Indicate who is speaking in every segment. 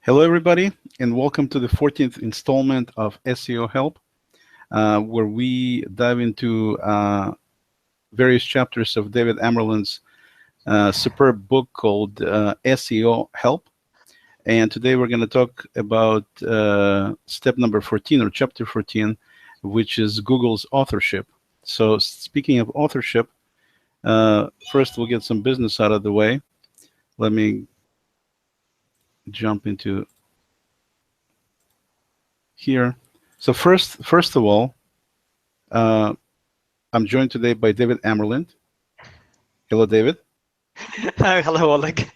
Speaker 1: Hello, everybody, and welcome to the 14th installment of SEO Help, where we dive into various chapters of David Amerland's superb book called SEO Help. And today we're going to talk about step number 14, or chapter 14, which is Google's authorship. So speaking of authorship, first we'll get some business out of the way. Let me jump into here. So first of all, I'm joined today by David Amerland. Hello, David.
Speaker 2: Hello, Oleg.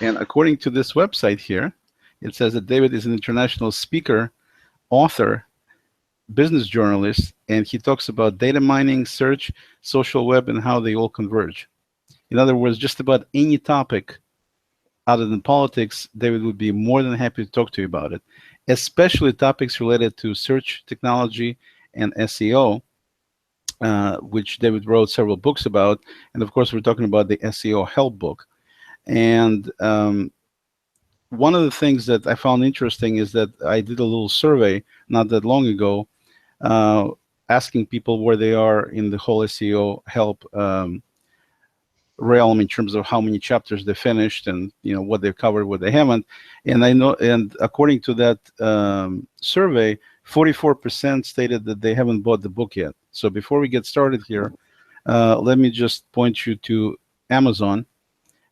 Speaker 1: And according to this website here, it says that David is an international speaker, author, business journalist, and he talks about data mining, search, social web, and how they all converge. In other words, just about any topic other than politics, David would be more than happy to talk to you about it, especially topics related to search technology and SEO, which David wrote several books about. And of course, we're talking about the SEO Help Book. And one of the things that I found interesting is that I did a little survey not that long ago, asking people where they are in the whole SEO Help realm in terms of how many chapters they finished and what they've covered, what they haven't. And I know, and according to that survey, 44% stated that they haven't bought the book yet. So before we get started here, let me just point you to Amazon.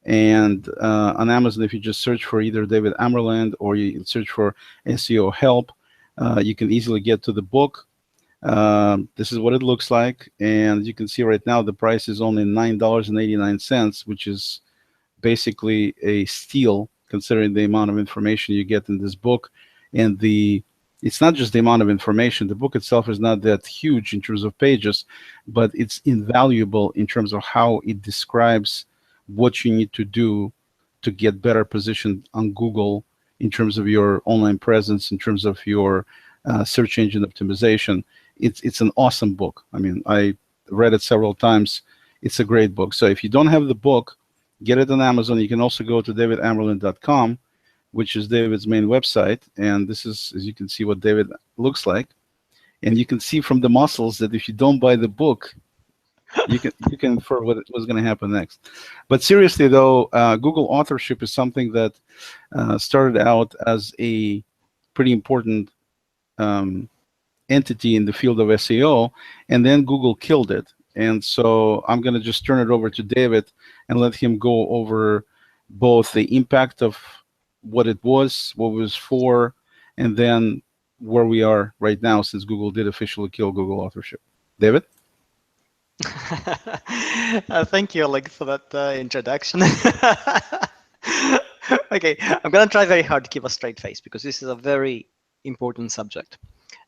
Speaker 1: And on Amazon, if you just search for either David Amerland or you search for SEO Help, you can easily get to the book. This is what it looks like, and you can see right now the price is only $9.89, which is basically a steal considering the amount of information you get in this book. And it's not just the amount of information. The book itself is not that huge in terms of pages, but it's invaluable in terms of how it describes what you need to do to get better positioned on Google in terms of your online presence, in terms of your search engine optimization. It's an awesome book. I mean, I read it several times. It's a great book. So if you don't have the book, get it on Amazon. You can also go to davidamerland.com, which is David's main website. And this is, as you can see, what David looks like. And you can see from the muscles that if you don't buy the book, you can infer what's going to happen next. But seriously, though, Google authorship is something that started out as a pretty important entity in the field of SEO, and then Google killed it. And so I'm going to just turn it over to David and let him go over both the impact of what it was, what it was for, and then where we are right now since Google did officially kill Google authorship. David?
Speaker 2: Thank you, Oleg, for that introduction. Okay, I'm going to try very hard to keep a straight face because this is a very important subject.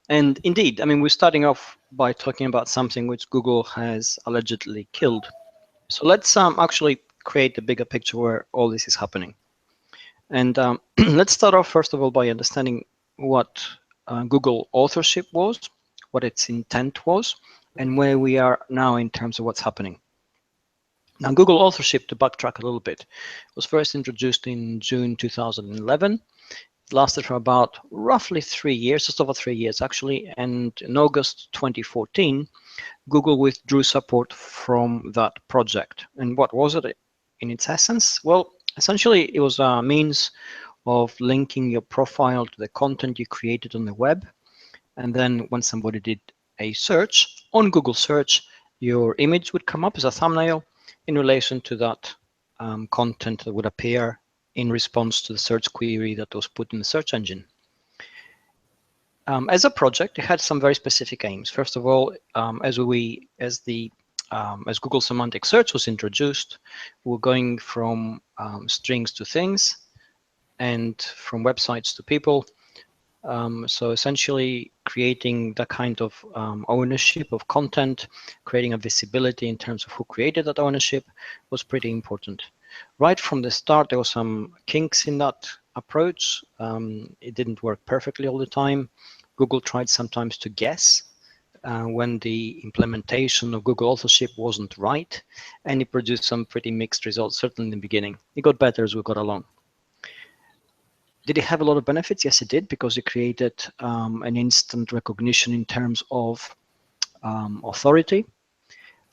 Speaker 2: And indeed, I mean, we're starting off by talking about something which Google has allegedly killed. So let's actually create a bigger picture where all this is happening. And let's start off, first of all, by understanding what Google authorship was, what its intent was, and where we are now in terms of what's happening. Now, Google authorship, to backtrack a little bit, was first introduced in June 2011. It lasted for about roughly 3 years, just over 3 years actually, and in August 2014, Google withdrew support from that project. And what was it in its essence? Well, essentially it was a means of linking your profile to the content you created on the web, and then when somebody did a search on Google search, your image would come up as a thumbnail in relation to that content that would appear in response to the search query that was put in the search engine. As a project, it had some very specific aims. First of all, as Google semantic search was introduced, we were going from strings to things and from websites to people. So essentially creating that kind of ownership of content, creating a visibility in terms of who created that ownership was pretty important. Right from the start, there were some kinks in that approach. It didn't work perfectly all the time. Google tried sometimes to guess when the implementation of Google authorship wasn't right, and it produced some pretty mixed results, certainly in the beginning. It got better as we got along. Did it have a lot of benefits? Yes, it did, because it created an instant recognition in terms of authority.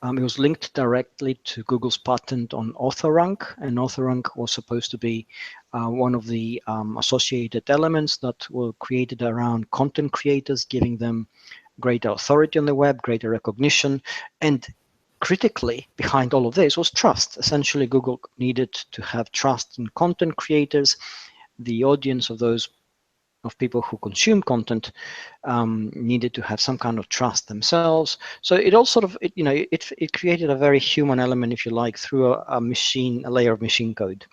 Speaker 2: It was linked directly to Google's patent on AuthorRank, and AuthorRank was supposed to be one of the associated elements that were created around content creators, giving them greater authority on the web, greater recognition, and critically behind all of this was trust. Essentially, Google needed to have trust in content creators, the audience of those of people who consume content needed to have some kind of trust themselves. So it all sort of, it created a very human element, if you like, through a layer of machine code.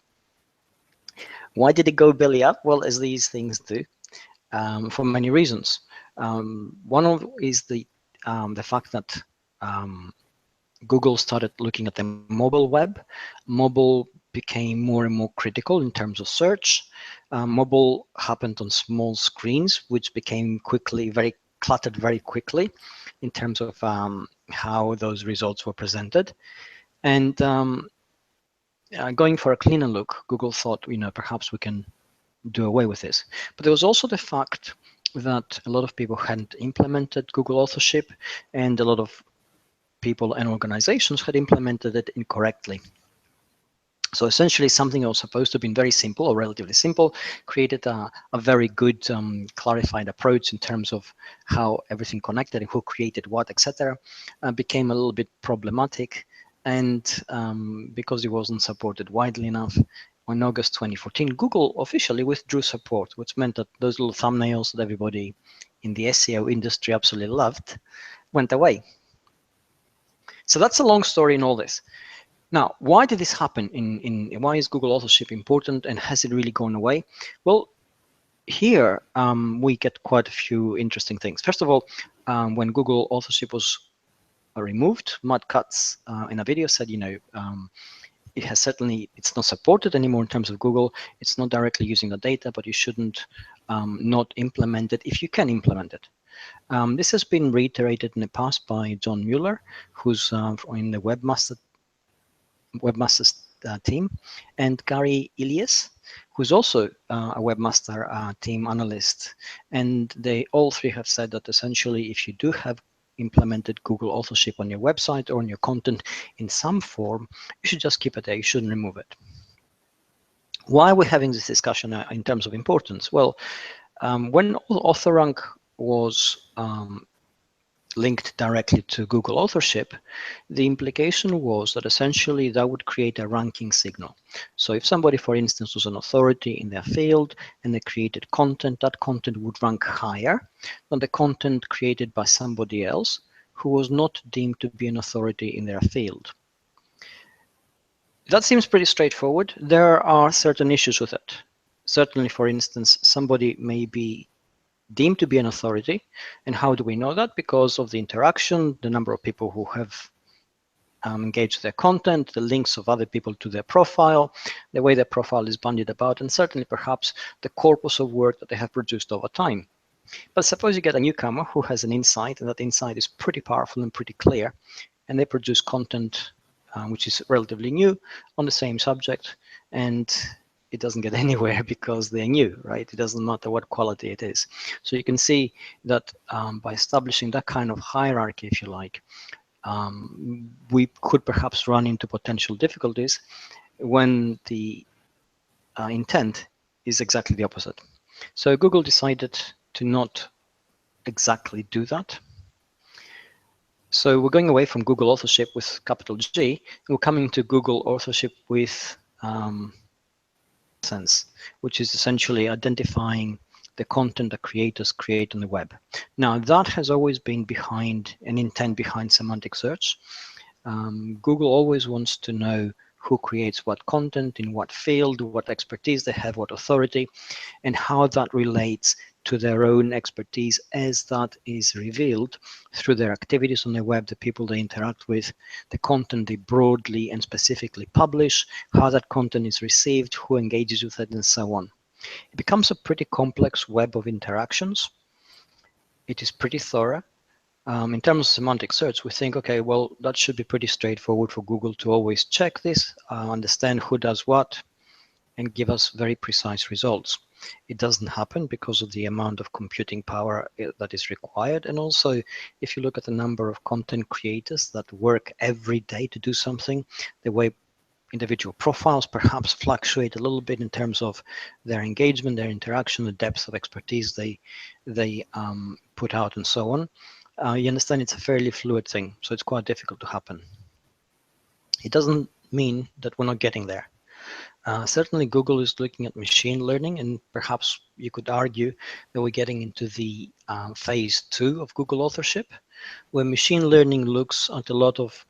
Speaker 2: Why did it go belly up? Well, as these things do, for many reasons. One of is the fact that Google started looking at the mobile web. Mobile became more and more critical in terms of search. Mobile happened on small screens, which became very cluttered very quickly in terms of how those results were presented. And going for a cleaner look, Google thought, perhaps we can do away with this. But there was also the fact that a lot of people hadn't implemented Google Authorship, and a lot of people and organizations had implemented it incorrectly. So essentially, something that was supposed to have been very simple or relatively simple created a very good clarified approach in terms of how everything connected and who created what, etc. Became a little bit problematic, and because it wasn't supported widely enough, in August 2014, Google officially withdrew support, which meant that those little thumbnails that everybody in the SEO industry absolutely loved went away. So that's a long story in all this. Now, why did this happen? Why is Google Authorship important, and has it really gone away? Well, here we get quite a few interesting things. First of all, when Google Authorship was removed, Matt Cutts in a video said, it's not supported anymore in terms of Google. It's not directly using the data, but you shouldn't not implement it if you can implement it. This has been reiterated in the past by John Mueller, who's in the webmasters team, and Gary Ilias, who's also a webmaster team analyst. And they all three have said that essentially, if you do have implemented Google Authorship on your website or on your content in some form, you should just keep it there. You shouldn't remove it. Why are we having this discussion in terms of importance? Well, when AuthorRank was linked directly to Google Authorship, the implication was that essentially that would create a ranking signal. So if somebody, for instance, was an authority in their field and they created content, that content would rank higher than the content created by somebody else who was not deemed to be an authority in their field. That seems pretty straightforward. There are certain issues with it. Certainly, for instance, somebody may be deemed to be an authority. And how do we know that? Because of the interaction, the number of people who have engaged with their content, the links of other people to their profile, the way their profile is bandied about, and certainly perhaps the corpus of work that they have produced over time. But suppose you get a newcomer who has an insight, and that insight is pretty powerful and pretty clear, and they produce content which is relatively new on the same subject, and it doesn't get anywhere because they're new, right? It doesn't matter what quality it is. So you can see that by establishing that kind of hierarchy, if you like, we could perhaps run into potential difficulties when the intent is exactly the opposite. So Google decided to not exactly do that. So we're going away from Google Authorship with capital G, and we're coming to Google Authorship with sense, which is essentially identifying the content that creators create on the web. Now, that has always been behind an intent behind semantic search. Google always wants to know who creates what content, in what field, what expertise they have, what authority, and how that relates to their own expertise as that is revealed through their activities on the web, the people they interact with, the content they broadly and specifically publish, how that content is received, who engages with it, and so on. It becomes a pretty complex web of interactions. It is pretty thorough. In terms of semantic search, we think, okay, well, that should be pretty straightforward for Google to always check this, understand who does what, and give us very precise results. It doesn't happen because of the amount of computing power that is required. And also, if you look at the number of content creators that work every day to do something, the way individual profiles perhaps fluctuate a little bit in terms of their engagement, their interaction, the depth of expertise they put out, and so on. You understand it's a fairly fluid thing, so it's quite difficult to happen. It doesn't mean that we're not getting there. Certainly, Google is looking at machine learning, and perhaps you could argue that we're getting into the phase 2 of Google authorship, where machine learning looks at a lot of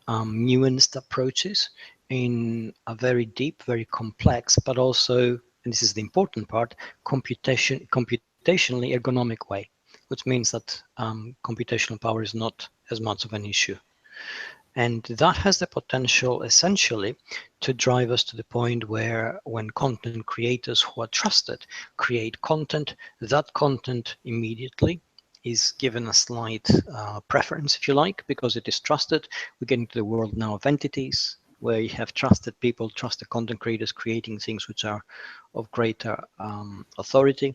Speaker 2: nuanced approaches in a very deep, very complex, but also, and this is the important part, computationally ergonomic way, which means that computational power is not as much of an issue. And that has the potential essentially to drive us to the point where when content creators who are trusted create content, that content immediately is given a slight preference, if you like, because it is trusted. We get into the world now of entities where you have trusted people, trusted content creators creating things which are of greater authority.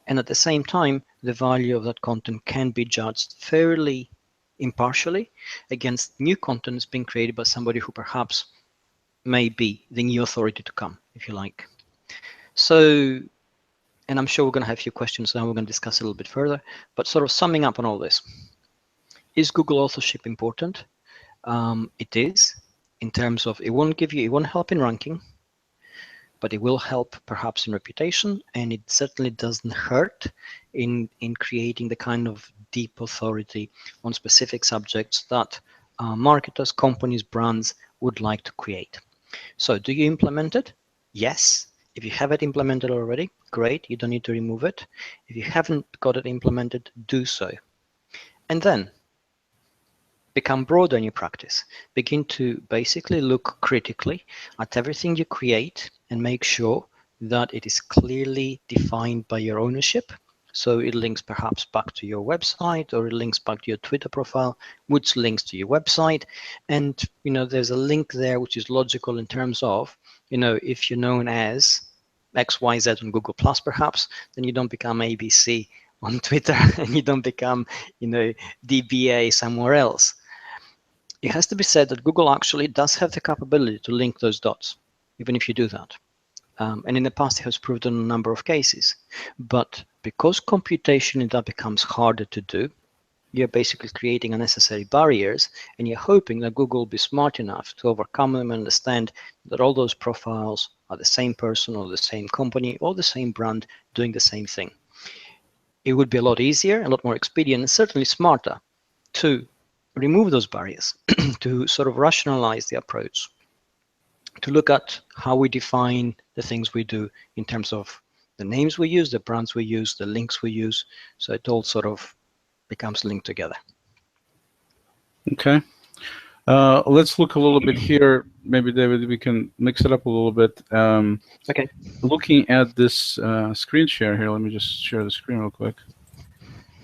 Speaker 2: And at the same time, the value of that content can be judged fairly impartially against new content being created by somebody who perhaps may be the new authority to come, if you like. So, and I'm sure we're going to have a few questions now, we're going to discuss a little bit further, but sort of summing up on all this. Is Google authorship important? It is, in terms of it won't help in ranking, but it will help perhaps in reputation, and it certainly doesn't hurt in creating the kind of deep authority on specific subjects that marketers, companies, brands would like to create. So do you implement it? Yes. If you have it implemented already, great, you don't need to remove it. If you haven't got it implemented, do so. And then become broader in your practice. Begin to basically look critically at everything you create and make sure that it is clearly defined by your ownership. So it links perhaps back to your website, or it links back to your Twitter profile, which links to your website. And, there's a link there which is logical in terms of, if you're known as XYZ on Google Plus, perhaps, then you don't become ABC on Twitter and you don't become, DBA somewhere else. It has to be said that Google actually does have the capability to link those dots, even if you do that. And in the past, it has proved in a number of cases. But because computationally that becomes harder to do, you're basically creating unnecessary barriers, and you're hoping that Google will be smart enough to overcome them and understand that all those profiles are the same person or the same company or the same brand doing the same thing. It would be a lot easier, a lot more expedient, and certainly smarter to remove those barriers, to sort of rationalize the approach, to look at how we define the things we do in terms of the names we use, the brands we use, the links we use, so it all sort of becomes linked together.
Speaker 1: Okay. Let's look a little bit here. Maybe, David, we can mix it up a little bit.
Speaker 2: Okay.
Speaker 1: Looking at this screen share here, let me just share the screen real quick.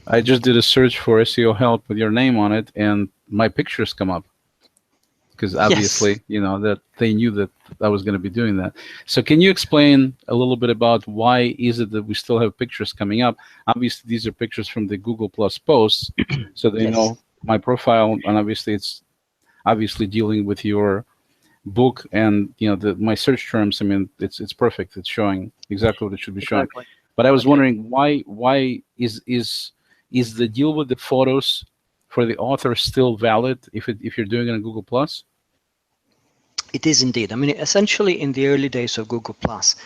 Speaker 1: I just did a search for SEO help with your name on it, and my pictures come up. Because obviously,
Speaker 2: yes,
Speaker 1: that they knew that I was going to be doing that. So can you explain a little bit about why is it that we still have pictures coming up? Obviously, these are pictures from the Google Plus posts, so they
Speaker 2: yes,
Speaker 1: know my profile, and obviously it's obviously dealing with your book and my search terms. I mean, it's perfect. It's showing exactly what it should be showing.
Speaker 2: exactly.
Speaker 1: But I was
Speaker 2: Okay.
Speaker 1: wondering why is the deal with the photos for the author still valid if you're doing it in Google Plus?
Speaker 2: It is indeed. I mean, essentially, in the early days of Google Plus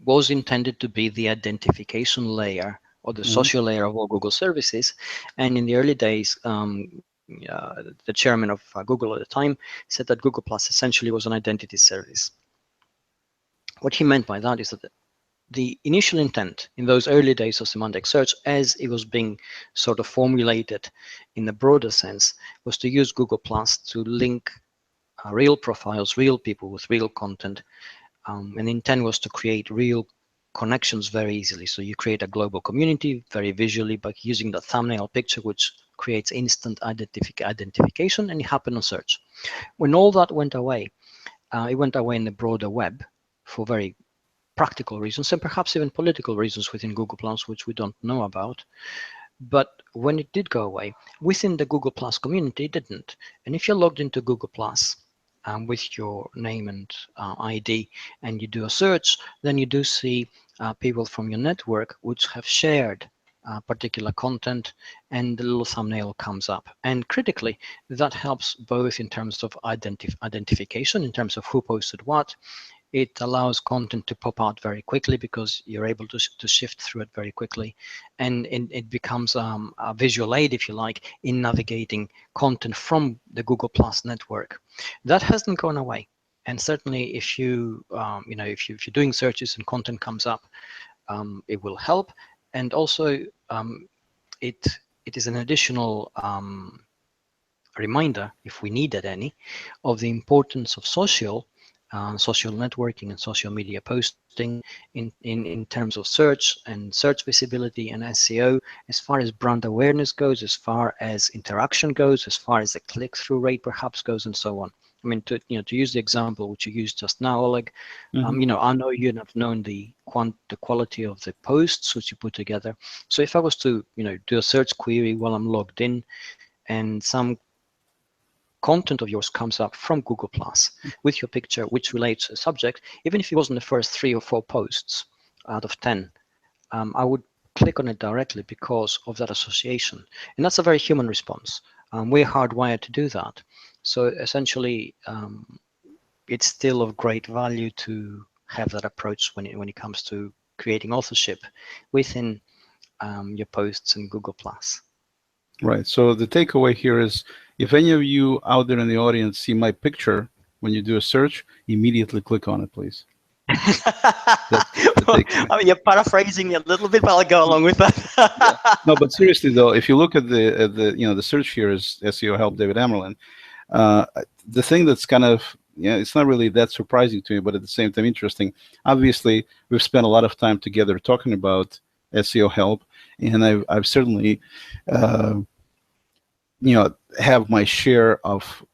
Speaker 2: was intended to be the identification layer or the social layer of all Google services. And in the early days, the chairman of Google at the time said that Google Plus essentially was an identity service. What he meant by that is that the initial intent in those early days of semantic search, as it was being sort of formulated in the broader sense, was to use Google Plus to link real profiles, real people with real content. And the intent was to create real connections very easily. So you create a global community very visually by using the thumbnail picture, which creates instant identification, and it happened on search. When all that went away, it went away in the broader web for very practical reasons and perhaps even political reasons within Google Plus, which we don't know about. But when it did go away, within the Google Plus community, it didn't. And if you're logged into Google Plus with your name and ID, and you do a search, then you do see people from your network which have shared particular content, and the little thumbnail comes up. And critically, that helps both in terms of identification, in terms of who posted what. It allows content to pop out very quickly because you're able to shift through it very quickly. And it becomes a visual aid, if you like, in navigating content from the Google Plus network. That hasn't gone away. And certainly if you, if you're doing searches and content comes up, it will help. And also it is an additional reminder, if we needed any, of the importance of social networking and social media posting in terms of search and search visibility and SEO, as far as brand awareness goes, as far as interaction goes, as far as the click-through rate perhaps goes, and so on. I mean, to use the example which you used just now, Oleg, I know you have known the quality of the posts which you put together. So if I was to do a search query while I'm logged in, and some content of yours comes up from Google Plus with your picture which relates to a subject, even if it wasn't the first 3 or 4 posts out of 10, I would click on it directly because of that association. And that's a very human response. We're hardwired to do that. So essentially, it's still of great value to have that approach when it comes to creating authorship within your posts in Google Plus.
Speaker 1: Right. So the takeaway here is, if any of you out there in the audience see my picture when you do a search, immediately click on it, please.
Speaker 2: Well, I mean, you're paraphrasing me a little bit, but I'll go along with that.
Speaker 1: Yeah. No, but seriously though, if you look at the search here is SEO Help David Amerland, the thing that's kind of, it's not really that surprising to me, but at the same time interesting. Obviously, we've spent a lot of time together talking about SEO help, and I've certainly have my share of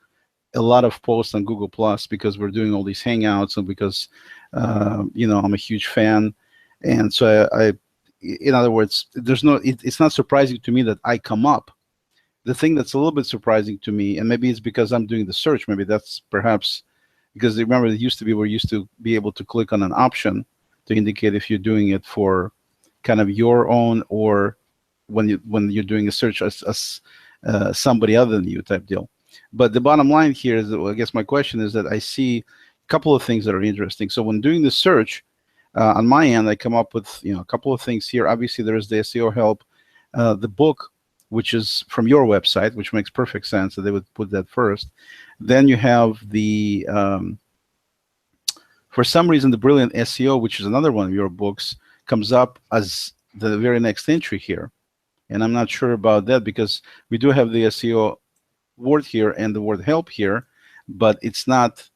Speaker 1: a lot of posts on Google Plus because we're doing all these hangouts, and because I'm a huge fan. And so I in other words, it's not surprising to me that I come up. The thing that's a little bit surprising to me, and maybe it's because I'm doing the search, maybe that's perhaps because remember it used to be, we're used to be able to click on an option to indicate if you're doing it for kind of your own, or when you're doing a search as somebody other than you type deal. But the bottom line here is that, well, I guess my question is that I see a couple of things that are interesting. So when doing the search, on my end, I come up with a couple of things here. Obviously, there is the SEO help, the book, which is from your website, which makes perfect sense that they would put that first. Then you have the, for some reason, the Brilliant SEO, which is another one of your books, comes up as the very next entry here. And I'm not sure about that because we do have the SEO word here and the word help here, but it's not,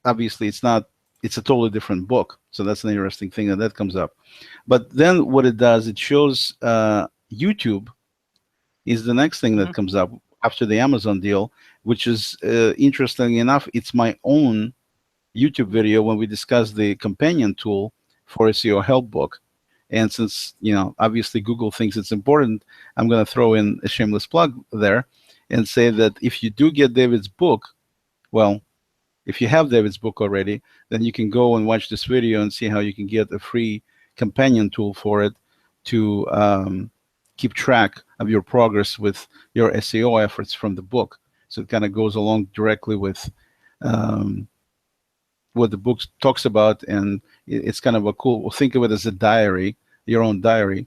Speaker 1: obviously it's not, it's a totally different book. So that's an interesting thing that comes up. But then what it does, it shows YouTube is the next thing that comes up after the Amazon deal, which is interesting enough, it's my own YouTube video when we discuss the companion tool for SEO Help Book. And since, obviously Google thinks it's important, I'm going to throw in a shameless plug there and say that if you do get David's book, well, if you have David's book already, then you can go and watch this video and see how you can get a free companion tool for it to keep track of your progress with your SEO efforts from the book. So it kind of goes along directly with what the book talks about, and it's kind of a cool, think of it as a diary, your own diary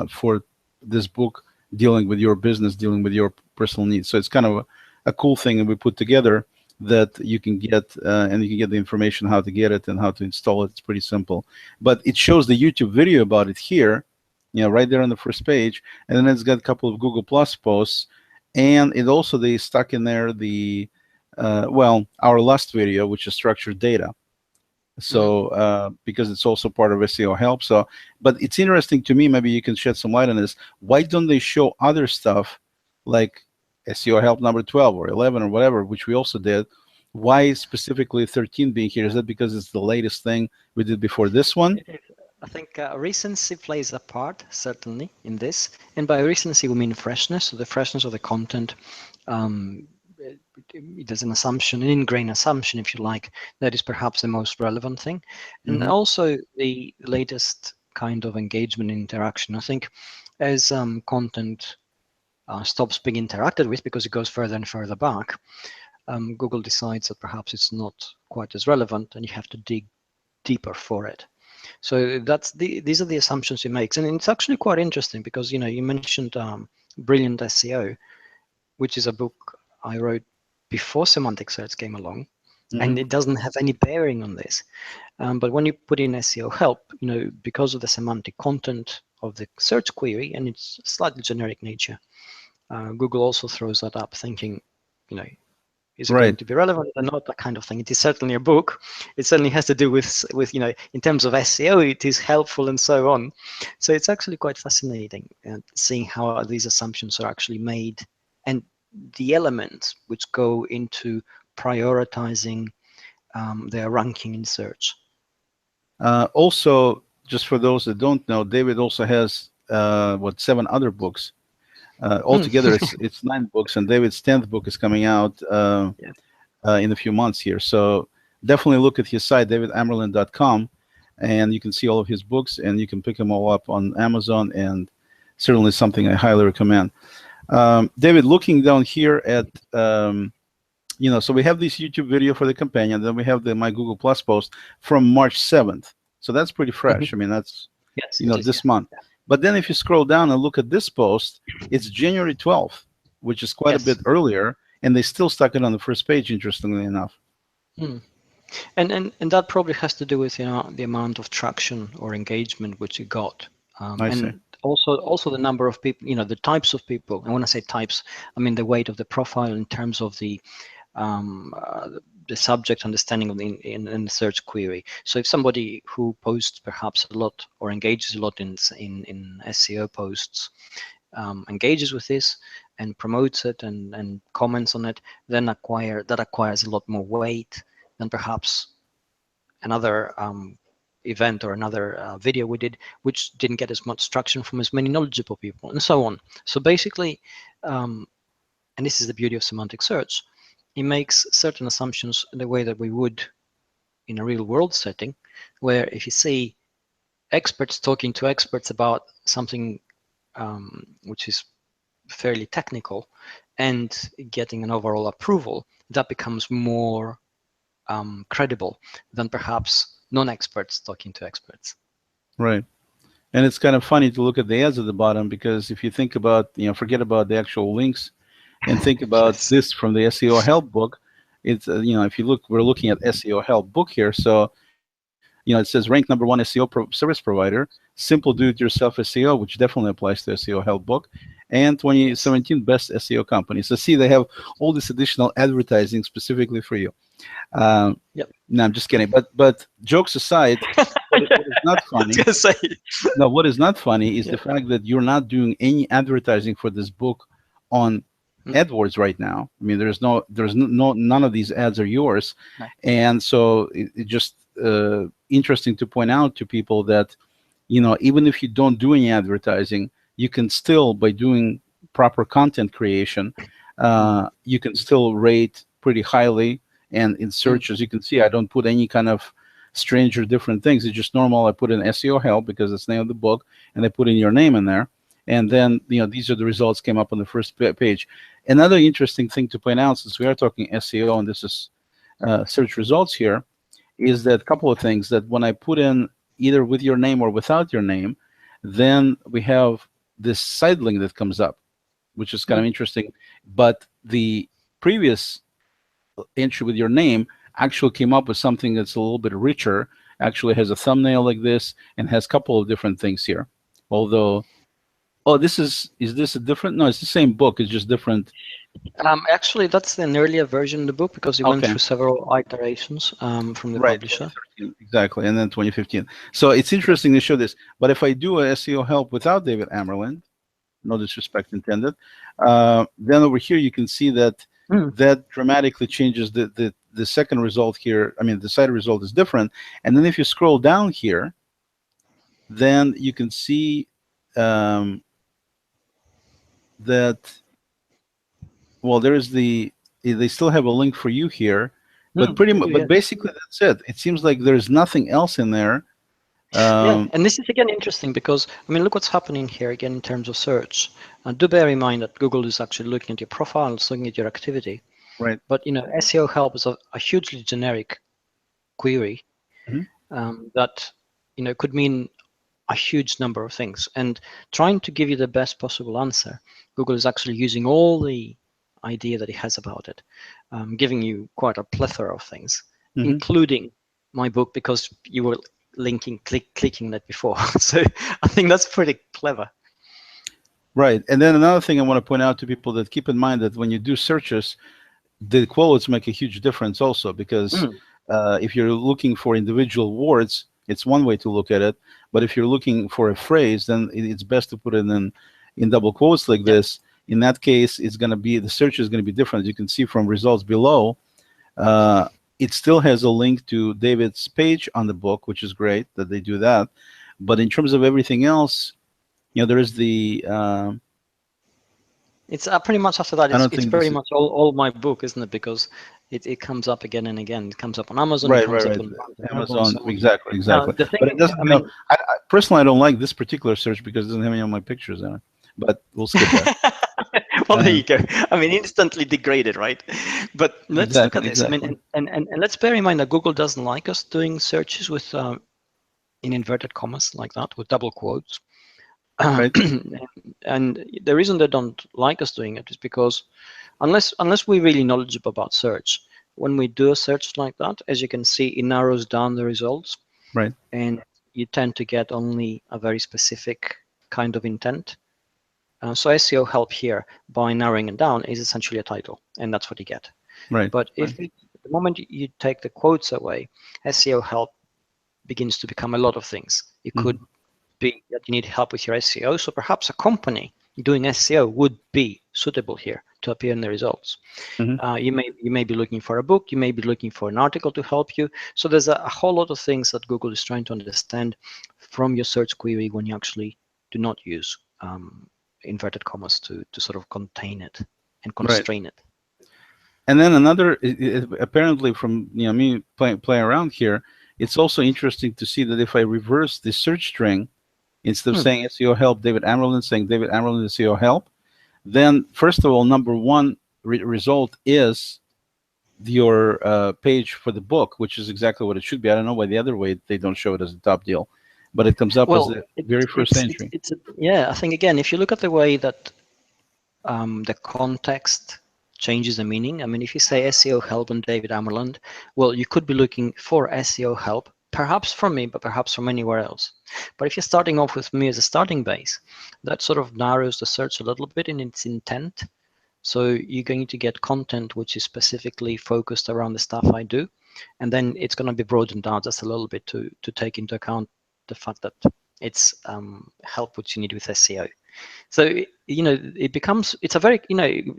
Speaker 1: for this book dealing with your business, dealing with your personal needs. So it's kind of a cool thing that we put together that you can get, and you can get the information how to get it and how to install it. It's pretty simple. But it shows the YouTube video about it here, right there on the first page, and then it's got a couple of Google Plus posts, and it also, they stuck in there the our last video, which is structured data. So because it's also part of SEO Help. So, but it's interesting to me, maybe you can shed some light on this. Why don't they show other stuff like SEO Help number 12 or 11 or whatever, which we also did, why specifically 13 being here? Is that because it's the latest thing we did before this one?
Speaker 2: I think recency plays a part, certainly, in this. And by recency, we mean freshness, so the freshness of the content. There's an assumption, an ingrained assumption, if you like, that is perhaps the most relevant thing. And also the latest kind of engagement and interaction. I think as content stops being interacted with because it goes further and further back, Google decides that perhaps it's not quite as relevant and you have to dig deeper for it. So these are the assumptions it makes. And it's actually quite interesting because, you know, you mentioned Brilliant SEO, which is a book I wrote before semantic search came along, and it doesn't have any bearing on this. But when you put in SEO help, you know, because of the semantic content of the search query and its slightly generic nature, Google also throws that up thinking, you know, is it going to be relevant or not, that kind of thing. It is certainly a book. It certainly has to do with you know, in terms of SEO, it is helpful and so on. So it's actually quite fascinating seeing how these assumptions are actually made and the elements which go into prioritizing their ranking in search.
Speaker 1: Also, just for those that don't know, David also has 7 other books. Altogether, it's 9 books, and David's 10th book is coming out in a few months here. So definitely look at his site, davidamerland.com, and you can see all of his books, and you can pick them all up on Amazon, and certainly something I highly recommend. David, looking down here at, you know, so we have this YouTube video for the companion, then we have the My Google Plus post from March 7th. So that's pretty fresh. I mean, that's, you know, this month. Yeah. But then if you scroll down and look at this post, it's January 12th, which is quite a bit earlier, and they still stuck it on the first page, interestingly enough.
Speaker 2: And that probably has to do with, you know, the amount of traction or engagement which you got.
Speaker 1: I see.
Speaker 2: Also the number of people, you know, the types of people. And when I say types, I mean the weight of the profile in terms of the subject understanding of in the search query. So if somebody who posts perhaps a lot or engages a lot in SEO posts engages with this and promotes it and comments on it, then that acquires a lot more weight than perhaps another event or another video we did, which didn't get as much traction from as many knowledgeable people, and so on. So basically, and this is the beauty of semantic search, it makes certain assumptions the way that we would in a real world setting, where if you see experts talking to experts about something which is fairly technical and getting an overall approval, that becomes more credible than perhaps non-experts talking to experts.
Speaker 1: Right. And it's kind of funny to look at the ads at the bottom, because if you think about, you know, forget about the actual links and think about this from the SEO Help Book, it's, you know, if you look, we're looking at SEO Help Book here. So, you know, it says ranked #1 SEO service provider, simple do-it-yourself SEO, which definitely applies to SEO Help Book, and 2017 best SEO company. So see, they have all this additional advertising specifically for you. No, I'm just kidding. But jokes aside, what is not funny. No, what is not funny is the fact that you're not doing any advertising for this book on AdWords right now. I mean, there's none of these ads are yours, and so it just interesting to point out to people that, you know, even if you don't do any advertising, you can still, by doing proper content creation, you can still rate pretty highly. And in search, as you can see, I don't put any kind of strange or different things. It's just normal. I put in SEO Help because it's the name of the book, and I put in your name in there. And then, you know, these are the results came up on the first page. Another interesting thing to point out, since we are talking SEO and this is search results here, is that a couple of things, that when I put in either with your name or without your name, then we have this side link that comes up, which is kind of interesting. But the previous entry with your name actually came up with something that's a little bit richer, actually has a thumbnail like this, and has a couple of different things here. Although, is this a different? No, it's the same book, it's just different.
Speaker 2: Actually, that's an earlier version of the book, because it went through several iterations from the publisher.
Speaker 1: Exactly, and then 2015. So it's interesting to show this. But if I do a SEO Help without David Amerland, no disrespect intended, then over here you can see that that dramatically changes the the second result here, I mean, the site result is different. And then if you scroll down here, then you can see that, well, there is they still have a link for you here, but
Speaker 2: Yeah.
Speaker 1: basically that's it. It seems like there's nothing else in there.
Speaker 2: Yeah, and this is again interesting because, I mean, look what's happening here again in terms of search. Do bear in mind that Google is actually looking at your profile, it's looking at your activity.
Speaker 1: Right.
Speaker 2: But SEO help is a hugely generic query that could mean a huge number of things. And trying to give you the best possible answer, Google is actually using all the idea that it has about it, giving you quite a plethora of things, including my book, because you were clicking that before. So I think that's pretty clever.
Speaker 1: Right. And then another thing I want to point out to people, that keep in mind that when you do searches, the quotes make a huge difference also, because if you're looking for individual words, it's one way to look at it. But if you're looking for a phrase, then it's best to put it in double quotes like this. In that case, it's going to be, the search is going to be different. You can see from results below, it still has a link to David's page on the book, which is great that they do that. But in terms of everything else, there is the
Speaker 2: it's pretty much after that. It's pretty much all my book, isn't it? Because it comes up again and again. It comes up on Amazon.
Speaker 1: Right,
Speaker 2: it comes
Speaker 1: right,
Speaker 2: up on
Speaker 1: Amazon.
Speaker 2: so
Speaker 1: Exactly.
Speaker 2: The thing,
Speaker 1: but it doesn't. I personally, I don't like this particular search because it doesn't have any of my pictures in it. But we'll skip that.
Speaker 2: Well, there you go. I mean, instantly degraded, right? But let's look at this. I mean, and let's bear in mind that Google doesn't like us doing searches with in inverted commas like that, with double quotes.
Speaker 1: Right.
Speaker 2: And the reason they don't like us doing it is because unless we're really knowledgeable about search, when we do a search like that, as you can see, it narrows down the results.
Speaker 1: Right.
Speaker 2: And you tend to get only a very specific kind of intent. So SEO help here, by narrowing it down, is essentially a title, and that's what you get.
Speaker 1: Right.
Speaker 2: But if the moment you take the quotes away, SEO help begins to become a lot of things. It could be that you need help with your SEO, so perhaps a company doing SEO would be suitable here to appear in the results. You may be looking for a book, you may be looking for an article to help you. So there's a whole lot of things that Google is trying to understand from your search query when you actually do not use inverted commas to sort of contain it and constrain it.
Speaker 1: And then another, apparently from me playing around here, it's also interesting to see that if I reverse the search string, instead of saying SEO help David Amerland, saying David Amerland SEO help, then first of all, number one result is your page for the book, which is exactly what it should be. I don't know why the other way they don't show it as a top deal, but it comes up as the very first entry.
Speaker 2: I think again, if you look at the way that the context changes the meaning. I mean, if you say SEO help and David Amerland, well, you could be looking for SEO help, perhaps from me, but perhaps from anywhere else. But if you're starting off with me as a starting base, that sort of narrows the search a little bit in its intent. So you're going to get content which is specifically focused around the stuff I do, and then it's going to be broadened out just a little bit to take into account the fact that it's help which you need with SEO. So it's a very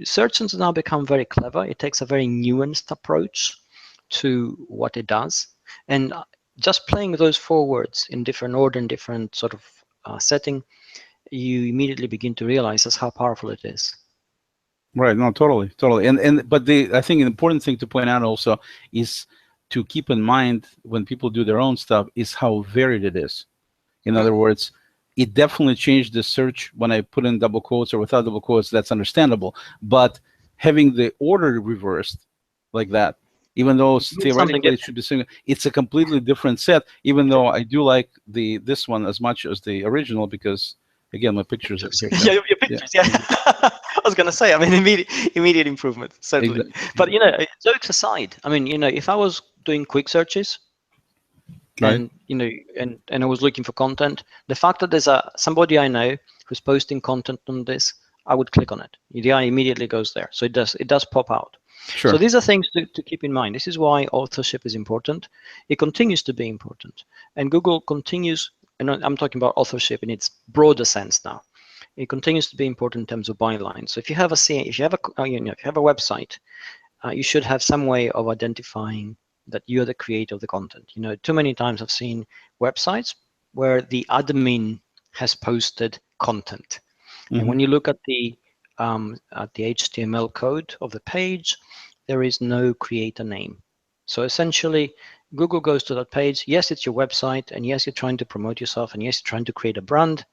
Speaker 2: search engines now become very clever. It takes a very nuanced approach to what it does, and just playing those four words in different order, in different sort of setting, you immediately begin to realize just how powerful it is.
Speaker 1: Right. No, totally. But I think an important thing to point out also is to keep in mind when people do their own stuff is how varied it is. In other words, it definitely changed the search when I put in double quotes or without double quotes. That's understandable. But having the order reversed like that, even though theoretically it should be single, it's a completely different set. Even though I do like this one as much as the original because, again, my pictures are here.
Speaker 2: Yeah, your pictures. Yeah. I was gonna say. I mean, immediate improvement, certainly. Exactly. But jokes aside, I mean, if I was doing quick searches.
Speaker 1: Right.
Speaker 2: And I was looking for content. The fact that there's somebody I know who's posting content on this, I would click on it. The eye immediately goes there. So it does pop out.
Speaker 1: Sure.
Speaker 2: So these are things to keep in mind. This is why authorship is important. It continues to be important. And Google continues, and I'm talking about authorship in its broader sense now. It continues to be important in terms of byline. So if you have a website you should have some way of identifying that you're the creator of the content. You know, too many times I've seen websites where the admin has posted content. And when you look at the HTML code of the page, there is no creator name. So essentially, Google goes to that page. Yes, it's your website, and yes, you're trying to promote yourself, and yes, you're trying to create a brand.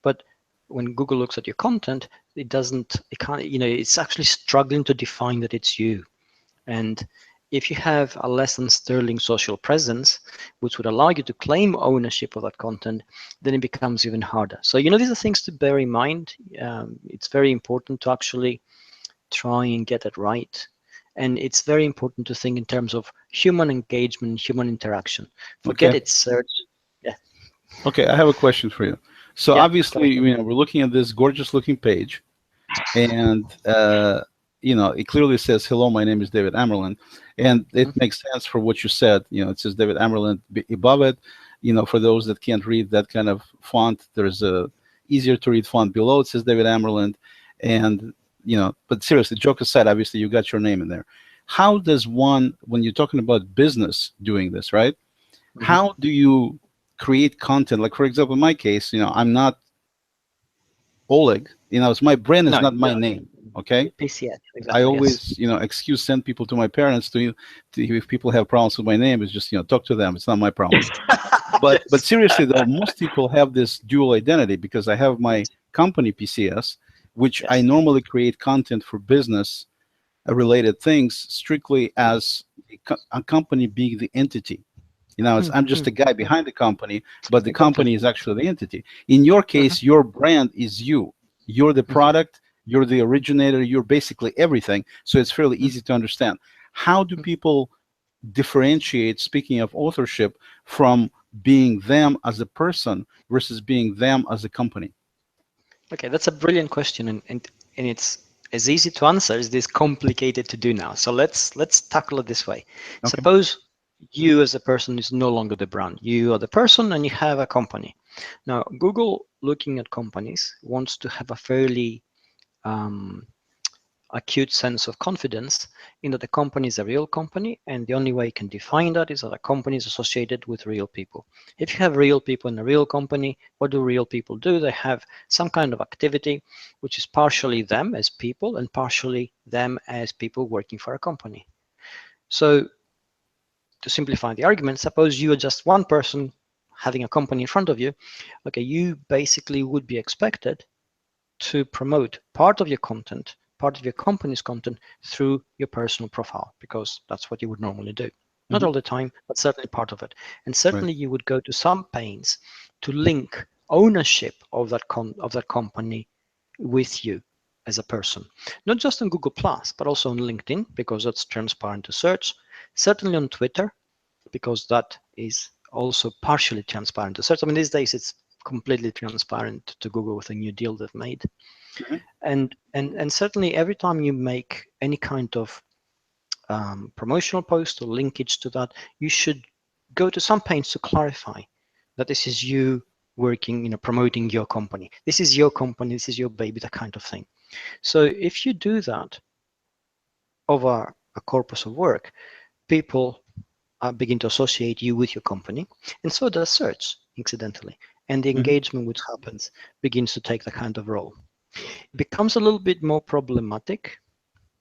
Speaker 2: But when Google looks at your content, it can't, you know, it's actually struggling to define that it's you. And if you have a less than sterling social presence, which would allow you to claim ownership of that content, then it becomes even harder. So, you know, these are things to bear in mind. It's very important to actually try and get it right. And it's very important to think in terms of human engagement, human interaction. Forget
Speaker 1: Okay.
Speaker 2: it's search. Yeah.
Speaker 1: Okay, I have a question for you. So
Speaker 2: Yeah.
Speaker 1: obviously, you know, we're looking at this gorgeous looking page, and you know, it clearly says, "Hello, my name is David Amerland," and it makes sense for what you said. You know, it says David Amerland above it. You know, for those that can't read that kind of font, there's a easier to read font below. It says David Amerland, and you know, but seriously, joke aside, obviously you got your name in there. How does one, when you're talking about business doing this, right?
Speaker 2: Mhm.
Speaker 1: How do you create content? Like, for example, in my case, you know, I'm not Oleg. You know, it's my brand is
Speaker 2: No,
Speaker 1: not my name. Okay.
Speaker 2: PCS,
Speaker 1: I
Speaker 2: exactly, yes.
Speaker 1: always, you know, send people to my parents to if people have problems with my name, it's just, you know, talk to them. It's not my problem. But
Speaker 2: Yes.
Speaker 1: seriously though, most people have this dual identity because I have my company PCS, which I
Speaker 2: Yes.
Speaker 1: normally create content for business related things strictly as a company being the entity. You know, I'm just a guy behind the company, but the
Speaker 2: Exactly.
Speaker 1: company is actually the entity. In your
Speaker 2: Mhm.
Speaker 1: case, your brand is you. You're the
Speaker 2: Mhm.
Speaker 1: product, you're the originator, you're basically everything. So it's fairly
Speaker 2: Mhm.
Speaker 1: easy to understand. How do people differentiate, speaking of authorship, from being them as a person versus being them as a company?
Speaker 2: Okay, that's a brilliant question, and it's as easy to answer as it is complicated to do now. So let's tackle it this way.
Speaker 1: Okay.
Speaker 2: Suppose you as a person is no longer the brand. You are the person and you have a company. Now, Google, looking at companies, wants to have a fairly um, acute sense of confidence in that the company is a real company, and the only way you can define that is that a company is associated with real people. If you have real people in a real company, what do real people do? They have some kind of activity which is partially them as people and partially them as people working for a company. So to simplify the argument, suppose you are just one person having a company in front of you. Okay, you basically would be expected to promote part of your content, part of your company's content through your personal profile, because that's what you would normally do. Not
Speaker 1: Hmm.
Speaker 2: all the time, but certainly part of it. And
Speaker 1: Right.
Speaker 2: certainly you would go to some pains to link ownership of that company with you as a person. Not just on Google Plus, but also on LinkedIn, because that's transparent to search. Certainly on Twitter, because that is also partially transparent to search. I mean, these days it's completely transparent to Google with a new deal they've made.
Speaker 1: Hmm.
Speaker 2: And certainly every time you make any kind of promotional post or linkage to that, you should go to some pains to clarify that this is you working, promoting your company. This is your company, this is your baby, that kind of thing. So if you do that over a corpus of work, people begin to associate you with your company, and so does search, incidentally. And the
Speaker 1: Hmm.
Speaker 2: engagement which happens begins to take the kind of role. It becomes a little bit more problematic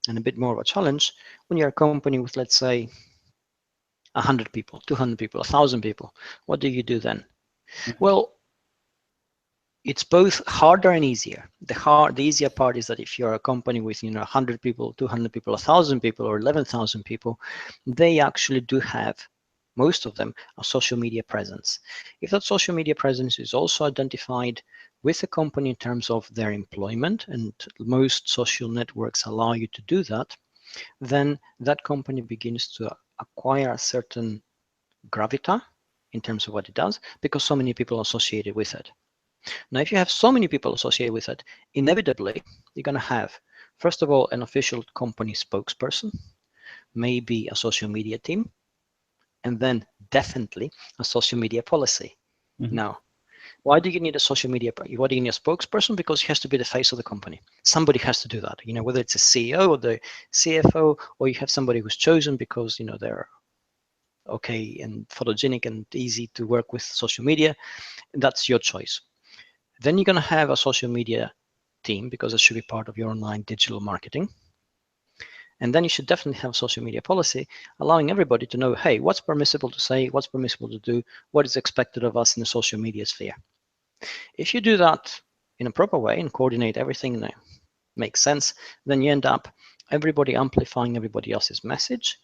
Speaker 2: and a bit more of a challenge when you're a company with, let's say, 100 people, 200 people, 1,000 people. What do you do then?
Speaker 1: Hmm.
Speaker 2: Well, it's both harder and easier. The easier part is that if you're a company with 100 people, 200 people, 1,000 people, or 11,000 people, they actually do have, most of them, a social media presence. If that social media presence is also identified with the company in terms of their employment, and most social networks allow you to do that, then that company begins to acquire a certain gravitas in terms of what it does, because so many people are associated with it. Now, if you have so many people associated with it, inevitably, you're going to have, first of all, an official company spokesperson, maybe a social media team, and then definitely a social media policy.
Speaker 1: Hmm.
Speaker 2: Now, Why do you need a social media? Why do you need a spokesperson? Because he has to be the face of the company. Somebody has to do that. Whether it's a CEO or the CFO, or you have somebody who's chosen because they're okay and photogenic and easy to work with social media. That's your choice. Then you're going to have a social media team, because it should be part of your online digital marketing. And then you should definitely have social media policy, allowing everybody to know, hey, what's permissible to say, what's permissible to do, what is expected of us in the social media sphere. If you do that in a proper way and coordinate everything that makes sense, then you end up everybody amplifying everybody else's message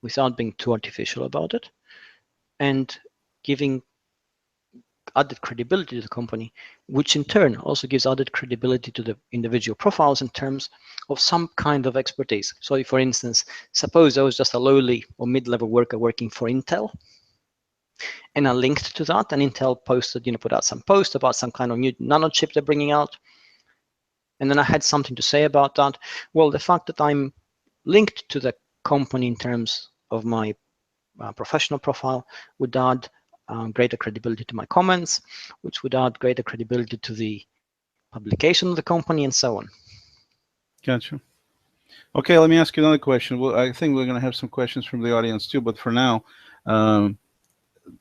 Speaker 2: without being too artificial about it, and giving added credibility to the company, which in turn also gives added credibility to the individual profiles in terms of some kind of expertise. So if, for instance, suppose I was just a lowly or mid-level worker working for Intel, and I linked to that, and Intel posted, put out some post about some kind of new nano chip they're bringing out, and then I had something to say about that. Well, the fact that I'm linked to the company in terms of my professional profile would add greater credibility to my comments, which would add greater credibility to the publication of the company, and so on.
Speaker 1: Gotcha. Okay, let me ask you another question. Well, I think we're going to have some questions from the audience too, but for now,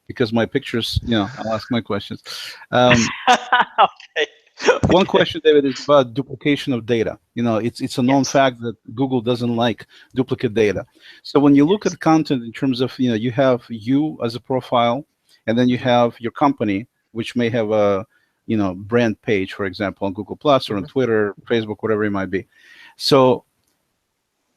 Speaker 1: because my pictures, I'll ask my questions.
Speaker 2: Okay.
Speaker 1: One question, David, is about duplication of data. It's a known fact that Google doesn't like duplicate data. So when you look at content in terms of, you have you as a profile, and then you have your company, which may have a, brand page, for example, on Google Plus or on Twitter, Facebook, whatever it might be. So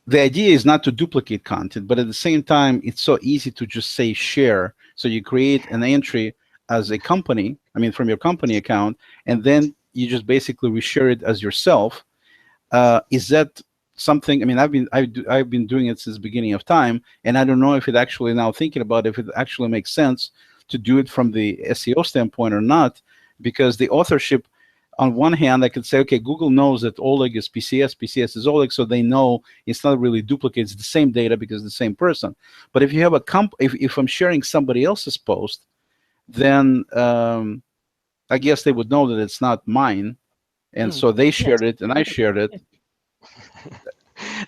Speaker 1: the idea is not to duplicate content, but at the same time, it's so easy to just say share. So you create an entry as a company, from your company account, and then you just basically reshare it as yourself. Is that something? I've been doing it since the beginning of time, and I don't know if it actually, now thinking about it, if it actually makes sense to do it from the SEO standpoint or not, because the authorship, on one hand, I could say, okay, Google knows that Oleg is PCS, PCS is Oleg, so they know it's not really duplicate, it's the same data because it's the same person. But if you have if I'm sharing somebody else's post, then I guess they would know that it's not mine, and so they shared it and I shared it.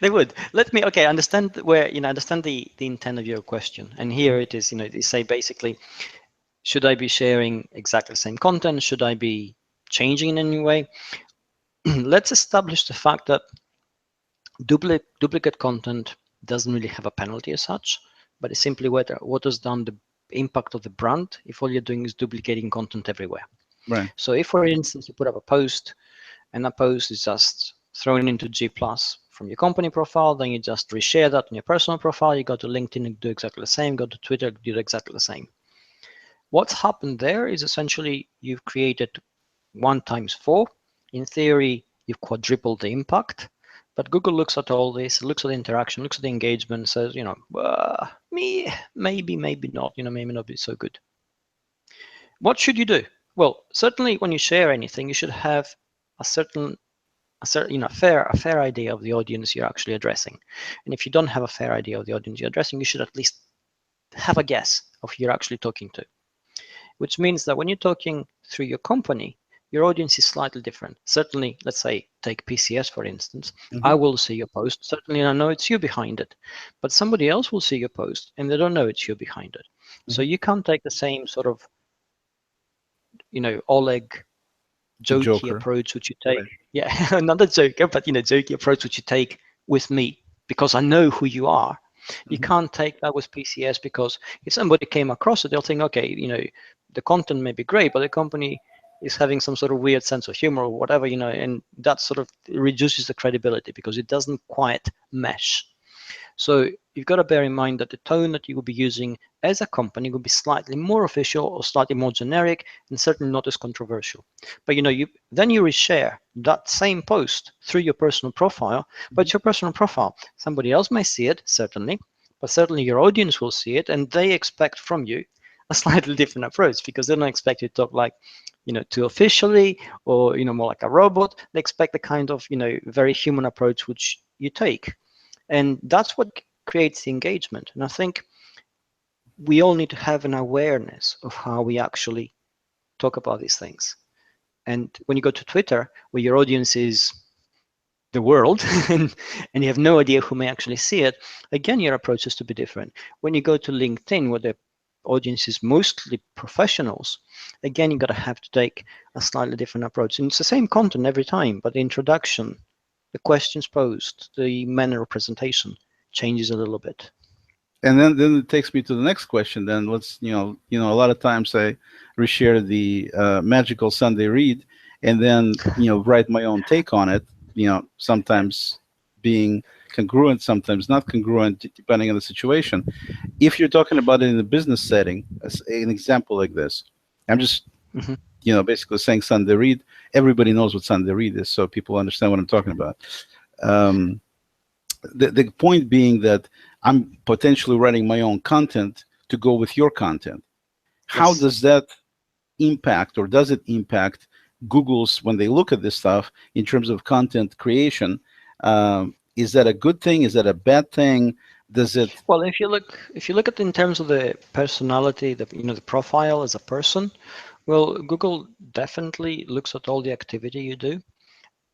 Speaker 2: They would. Understand where, understand the intent of your question. And here it is, they say basically, should I be sharing exactly the same content? Should I be changing in any way? Let's establish the fact that duplicate content doesn't really have a penalty as such, but it's simply what is done the impact of the brand if all you're doing is duplicating content everywhere.
Speaker 1: Right.
Speaker 2: So if, for instance, you put up a post, and that post is just thrown into G+ from your company profile, then you just reshare that on your personal profile. You go to LinkedIn and do exactly the same. Go to Twitter, do exactly the same. What's happened there is essentially you've created 1 times 4. In theory, you've quadrupled the impact. But Google looks at all this, looks at the interaction, looks at the engagement, says, maybe not, maybe not be so good. What should you do? Well, certainly when you share anything, you should have a fair idea of the audience you're actually addressing. And if you don't have a fair idea of the audience you're addressing, you should at least have a guess of who you're actually talking to. Which means that when you're talking through your company, your audience is slightly different. Certainly, let's say, take PCS, for instance. I will see your post. Certainly, I know it's you behind it. But somebody else will see your post, and they don't know it's you behind it. So you can't take the same sort of, Oleg jokey approach which you take. Right. Yeah, not a joker, but, jokey approach which you take with me because I know who you are. You can't take that with PCS, because if somebody came across it, they'll think, okay, the content may be great, but the company is having some sort of weird sense of humor or whatever, and that sort of reduces the credibility because it doesn't quite mesh. So you've got to bear in mind that the tone that you will be using as a company will be slightly more official or slightly more generic, and certainly not as controversial. But then you reshare that same post through your personal profile, but it's your personal profile. Somebody else may see it, certainly, but certainly your audience will see it, and they expect from you a slightly different approach, because they don't expect you to talk like, too officially or, more like a robot. They expect the kind of, very human approach which you take. And that's what creates the engagement. And I think we all need to have an awareness of how we actually talk about these things. And when you go to Twitter, where your audience is the world and you have no idea who may actually see it, again, your approach has to be different. When you go to LinkedIn, where the audience is mostly professionals, again, you got to have to take a slightly different approach. And it's the same content every time, but the introduction, the questions posed, the manner of presentation changes a little bit.
Speaker 1: And then it takes me to the next question. Then let's, a lot of times I reshare the magical Sunday read, and then write my own take on it. Sometimes being congruent, sometimes not congruent, depending on the situation. If you're talking about it in a business setting, as an example like this, I'm just basically saying Sunday read. Everybody knows what Sunday read is, so people understand what I'm talking about. The point being that I'm potentially writing my own content to go with your content. How
Speaker 2: Yes.
Speaker 1: does that impact, or does it impact Google's, when they look at this stuff in terms of content creation? Is that a good thing? Is that a bad thing? Does it?
Speaker 2: Well, if you look at it in terms of the personality, the profile as a person, well, Google definitely looks at all the activity you do.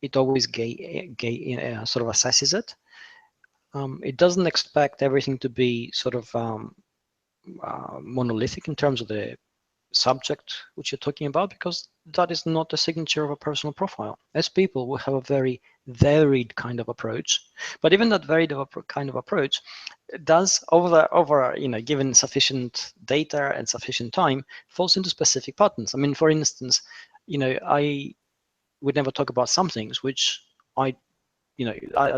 Speaker 2: It always sort of assesses it. It doesn't expect everything to be sort of monolithic in terms of the subject which you're talking about, because that is not the signature of a personal profile. As people, we have a very varied kind of approach, but even that varied kind of approach does, over given sufficient data and sufficient time, falls into specific patterns. I mean, for instance, I would never talk about some things which I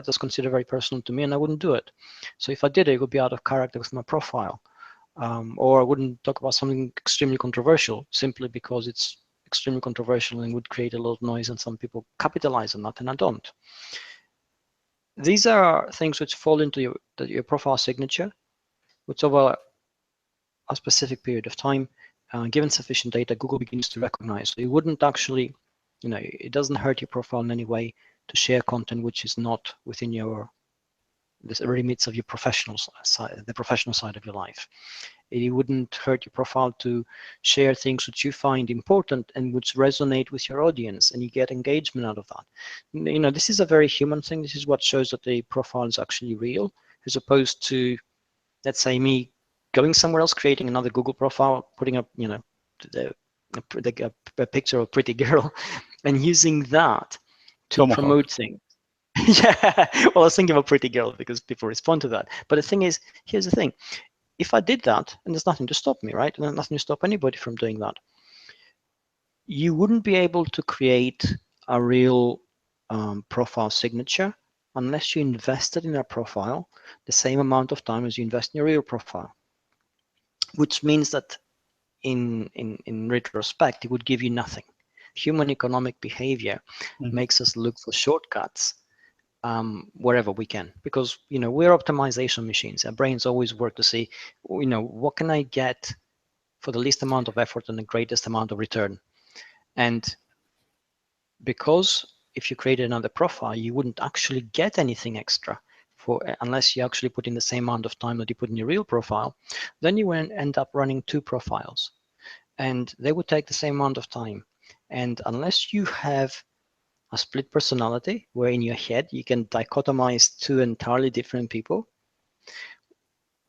Speaker 2: just consider very personal to me, and I wouldn't do it. So if I did it, it would be out of character with my profile. Or I wouldn't talk about something extremely controversial simply because it's extremely controversial and would create a lot of noise, and some people capitalize on that, and I don't. These are things which fall into your profile signature, which over a specific period of time, given sufficient data, Google begins to recognize. So it wouldn't actually, it doesn't hurt your profile in any way to share content which is not within the remits of your professional side, the professional side of your life. It wouldn't hurt your profile to share things which you find important and which resonate with your audience, and you get engagement out of that. This is a very human thing. This is what shows that the profile is actually real, as opposed to, let's say, me going somewhere else, creating another Google profile, putting up, a picture of a pretty girl, and using that to promote things. Yeah, well, I was thinking of a pretty girl because people respond to that. But the thing is, here's the thing. If I did that, and there's nothing to stop me, right? And there's nothing to stop anybody from doing that, you wouldn't be able to create a real profile signature unless you invested in that profile the same amount of time as you invest in your real profile. Which means that in retrospect, it would give you nothing. Human economic behavior makes us look for shortcuts wherever we can, because we're optimization machines. Our brains always work to see, what can I get for the least amount of effort and the greatest amount of return. And because if you created another profile, you wouldn't actually get anything extra unless you actually put in the same amount of time that you put in your real profile, then you will end up running two profiles, and they would take the same amount of time. And unless you have a split personality where in your head you can dichotomize two entirely different people,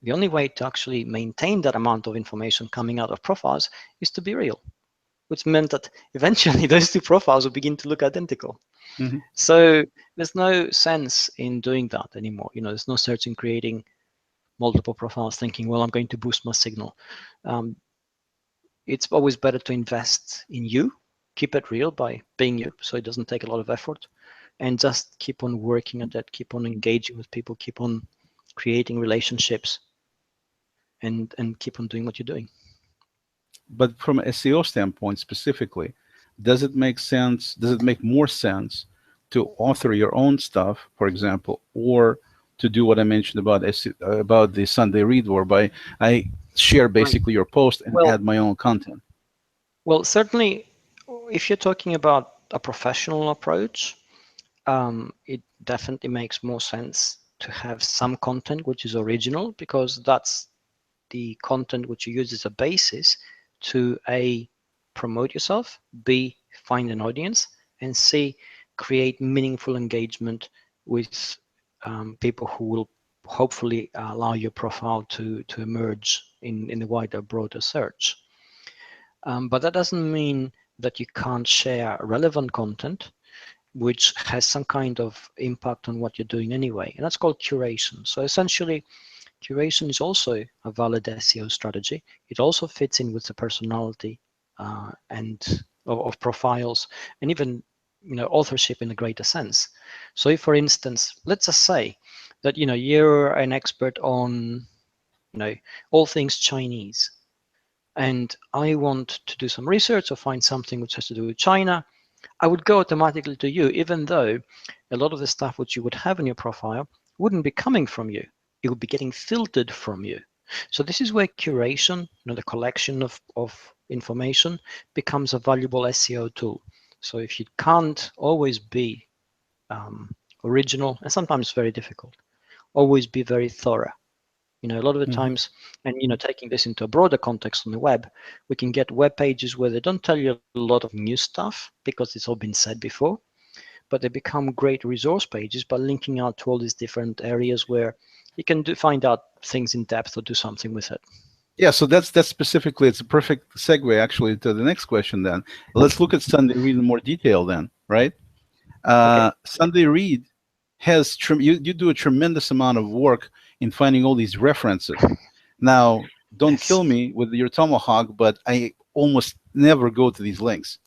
Speaker 2: the only way to actually maintain that amount of information coming out of profiles is to be real, which meant that eventually those two profiles will begin to look identical. So there's no sense in doing that anymore. There's no sense in creating multiple profiles thinking, well, I'm going to boost my signal. It's always better to invest in you, keep it real by being you, so it doesn't take a lot of effort, and just keep on working at that, keep on engaging with people, keep on creating relationships, and keep on doing what you're doing.
Speaker 1: But from an SEO standpoint specifically, does it make sense? Does it make more sense to author your own stuff, for example, or to do what I mentioned about the Sunday read, whereby I share basically your post and add my own content?
Speaker 2: Well, certainly, if you're talking about a professional approach, it definitely makes more sense to have some content which is original, because that's the content which you use as a basis to promote yourself, B, find an audience, and C, create meaningful engagement with people who will hopefully allow your profile to emerge in the wider, broader search. But that doesn't mean that you can't share relevant content which has some kind of impact on what you're doing anyway, and that's called curation. So essentially, curation is also a valid SEO strategy. It also fits in with the personality and of profiles, and even authorship in a greater sense. So if, for instance, let's just say that you're an expert on all things Chinese, and I want to do some research or find something which has to do with China, I would go automatically to you, even though a lot of the stuff which you would have in your profile wouldn't be coming from you. It would be getting filtered from you. So this is where curation, the collection of information, becomes a valuable SEO tool. So if you can't always be original, and sometimes very difficult, always be very thorough. A lot of the times, and taking this into a broader context on the web, we can get web pages where they don't tell you a lot of new stuff because it's all been said before, but they become great resource pages by linking out to all these different areas where you can find out things in depth or do something with it.
Speaker 1: Yeah, so that's specifically, it's a perfect segue actually to the next question then. Let's look at Sunday Read in more detail then, right?
Speaker 2: Okay.
Speaker 1: Sunday Read has, you do a tremendous amount of work in finding all these references. Now, don't
Speaker 2: Yes.
Speaker 1: kill me with your tomahawk, but I almost never go to these links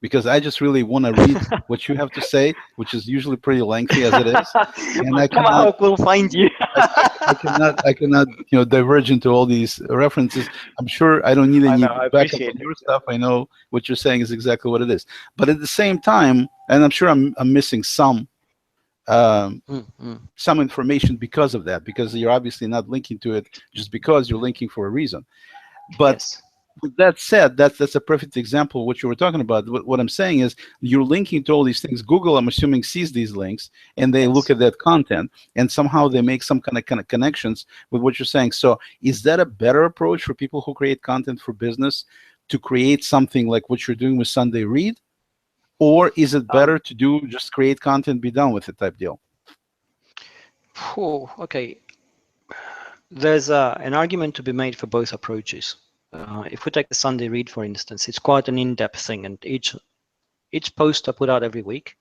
Speaker 1: because I just really want to read what you have to say, which is usually pretty lengthy as it is. And I cannot,
Speaker 2: Tomahawk will find you.
Speaker 1: I cannot, diverge into all these references. I'm sure I don't need
Speaker 2: I
Speaker 1: any
Speaker 2: know, I
Speaker 1: backup
Speaker 2: appreciate
Speaker 1: from
Speaker 2: it.
Speaker 1: your stuff. I know what you're saying is exactly what it is. But at the same time, and I'm sure I'm missing some information because of that, because you're obviously not linking to it just because you're linking for a reason. But
Speaker 2: Yes.
Speaker 1: with that said, that's a perfect example of what you were talking about. What I'm saying is you're linking to all these things. Google, I'm assuming, sees these links and they look at that content and somehow they make some kind of connections with what you're saying. So is that a better approach for people who create content for business, to create something like what you're doing with Sunday Read? Or is it better to do just create content, be done with it type deal?
Speaker 2: Okay. There's an argument to be made for both approaches. If we take the Sunday Read, for instance, it's quite an in-depth thing, and each post I put out every week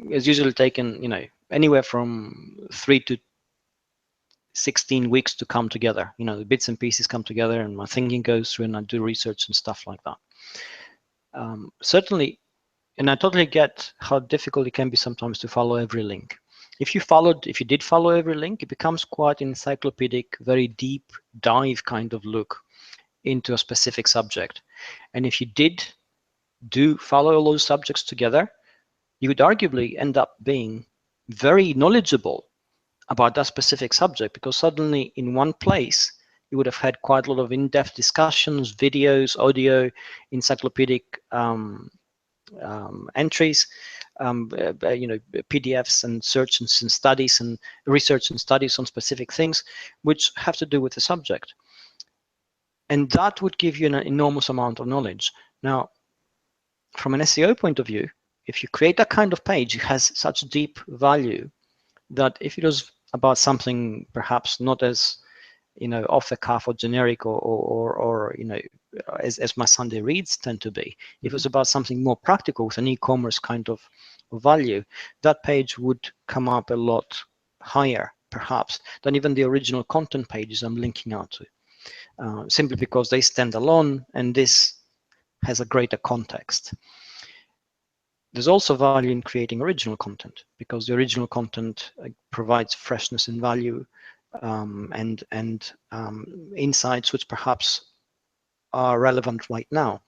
Speaker 2: is usually taken, anywhere from 3 to 16 weeks to come together. The bits and pieces come together, and my thinking goes through, and I do research and stuff like that. Certainly, and I totally get how difficult it can be sometimes to follow every link. If you did follow every link, it becomes quite encyclopedic, very deep dive kind of look into a specific subject. And if you do follow all those subjects together, you would arguably end up being very knowledgeable about that specific subject, because suddenly in one place you would have had quite a lot of in-depth discussions, videos, audio, encyclopedic entries, PDFs and search and studies and research and studies on specific things which have to do with the subject. And that would give you an enormous amount of knowledge. Now, from an SEO point of view, if you create that kind of page, it has such deep value that if it was about something perhaps not as off the cuff or generic or as my Sunday Reads tend to be, if it was about something more practical with an e-commerce kind of value, that page would come up a lot higher perhaps than even the original content pages I'm linking out to, simply because they stand alone and this has a greater context. There's also value in creating original content, because the original content provides freshness and value and insights which perhaps are relevant right now.